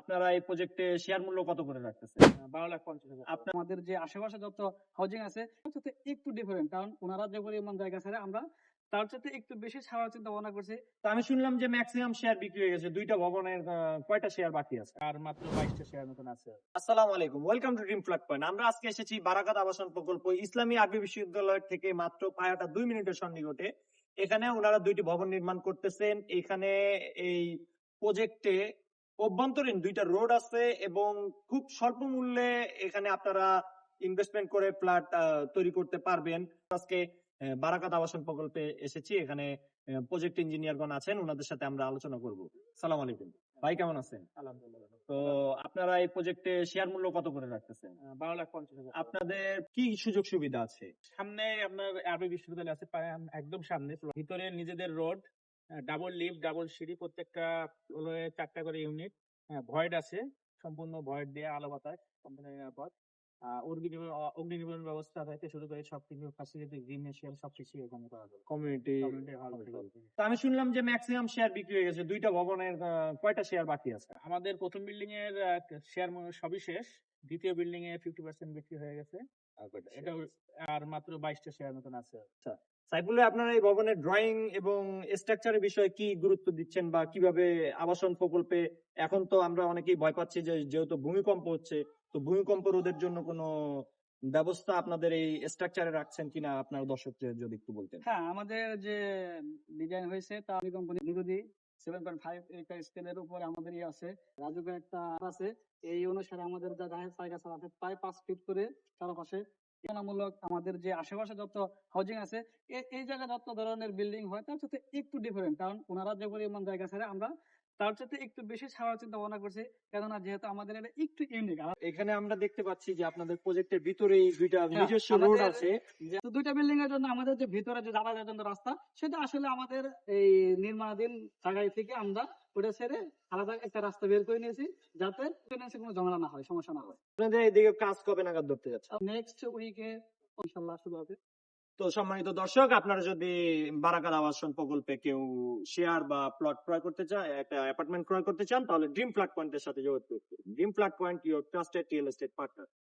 আপনারা এই প্রজেক্টে শেয়ার মূল্য কত করে রাখতেছেন? 12,50,000 আমাদের যে আশেপাশে যত হাউজিং আছে তার সাথে একটু ডিফারেন্ট, কারণ ওনারা যে পরিমাণ জায়গা ছাড়ে আমরা তার সাথে একটু বেশি ছাড়ার চিন্তা ভাবনা করছি। তো আমি শুনলাম যে ম্যাক্সিমাম শেয়ার বিক্রি হয়ে গেছে, দুইটা ভবনের কয়টা শেয়ার বাকি আছে? আর মাত্র 22টা শেয়ার মতন আছে। আসসালামু আলাইকুম, welcome to dream flat point. আমরা আজকে এসেছি বারাকাত আবাসন প্রকল্প ইসলামী আরবি বিশ্ববিদ্যালয় থেকে মাত্র পায়াটা 2 মিনিটের সন্নিকটে। এখানে ওনারা দুইটি ভবন নির্মাণ করতেছেন। এখানে এই প্রজেক্টে অভ্যন্তরীণ দুইটা রোড আছে এবং খুব স্বল্প মূল্যে এখানে আপনারা ইনভেস্টমেন্ট করে ফ্ল্যাট তৈরি করতে পারবেন। আজকে বারাকাত আবাসন প্রকল্পে এসেছি। এখানে প্রজেক্ট ইঞ্জিনিয়ারগণ আছেন, ওনাদের সাথে আমরা আলোচনা করব। আসসালামু আলাইকুম ভাই, কেমন আছেন? আলহামদুলিল্লাহ। তো আপনারা এই প্রজেক্টে শেয়ার মূল্য কত করে রাখতেছেন? 12,50,000। আপনাদের কি সুযোগ সুবিধা আছে? সামনে আপনার আরবি বিশ্ববিদ্যালয় আছে, একদম সামনে। ভিতরে নিজেদের রোড, ডাবল লিফট, ডাবল সিঁড়ি, প্রত্যেকটা ফ্লোরে 4টা করে ইউনিট, ভয়েড আছে, সম্পূর্ণ ভয়েড দিয়ে আলো বাতাস, সম্পূর্ণ নিরাপদ। অগ্নি নির্বাপণ ব্যবস্থা থেকে শুরু করে সবকিছু ফ্যাসিলিটি, জিমনেশিয়াম সবকিছু এখানে পাওয়া যাবে। কমিউনিটি কমিউনিটি হল থেকে। তো আমি শুনলাম যে ম্যাক্সিমাম শেয়ার বিক্রি হয়ে গেছে, দুইটা ভবনের কয়টা শেয়ার বাকি আছে? আমাদের প্রথম বিল্ডিং এর শেয়ার সবই শেষ, দ্বিতীয় বিল্ডিং এ 50% বিক্রি হয়ে গেছে। এটা আর মাত্র 22টা শেয়ার মতন আছে। সাইফুল ভাই, আপনারা এই ভবনের ড্রয়িং এবং স্ট্রাকচারের বিষয়ে কি গুরুত্ব দিচ্ছেন বা কিভাবে আবাসন প্রকল্পে, এখন তো আমরা অনেকেই ভয় পাচ্ছি যে যেহেতু ভূমিকম্প হচ্ছে, তো ভূমিকম্প রোধের জন্য কোনো ব্যবস্থা আপনাদের এই স্ট্রাকচারে রাখছেন কিনা আপনার দর্শকদের যদি একটু বলতেন। হ্যাঁ, আমাদের যে ডিজাইন হয়েছে তা কোম্পানি নিরোধী 7.5 এর স্কেলের উপরে আমাদের আছে, রাজুকের একটা আছে। এই অনুসারে আমাদের যা জায়গা আছে প্রায় 5 ফিট করে চারপাশে তুলনামূলক আমাদের যে আশেপাশে যত হাউজিং আছে এই জায়গায় যত ধরনের বিল্ডিং হয় তার সাথে একটু ডিফারেন্ট, কারণ ওনারা যে পরিমাণ জায়গা ছাড়ে আমরা তার সাথে একটু বেশি ছাড়ার চিন্তা ভাবনা করছি, কেননা যেহেতু আমাদের এটা একটু ইউনিক। এখানে আমরা দেখতে পাচ্ছি যে আপনাদের প্রজেক্টের ভিতরেই দুইটা নিজস্ব রোড আছে। তো দুইটা বিল্ডিং এর জন্য আমাদের যে ভিতরে যে যাতায়াতের জন্য রাস্তা, সেটা আসলে আমাদের এই নির্মাণাধীন জায়গায় থেকে আমরা ওটা ছেড়ে আলাদা একটা রাস্তা বের করে নিয়েছি, যাতে কোনো ঝামেলা না হয়, সমস্যা না হয়। আপনাদের এদিকে কাজ কবে নাগাদ ধরতে যাচ্ছে? নেক্সট উইকে ইনশাআল্লাহ শুরু হবে। তো সম্মানিত দর্শক, আপনারা যদি বারাকাত আবাসন প্রকল্পে কেউ শেয়ার বা প্লট ক্রয় করতে চান, একটা অ্যাপার্টমেন্ট ক্রয় করতে চান, তাহলে ড্রিম ফ্ল্যাট পয়েন্টের সাথে যোগাযোগ করুন। Dream flat point, your trusted real estate partner.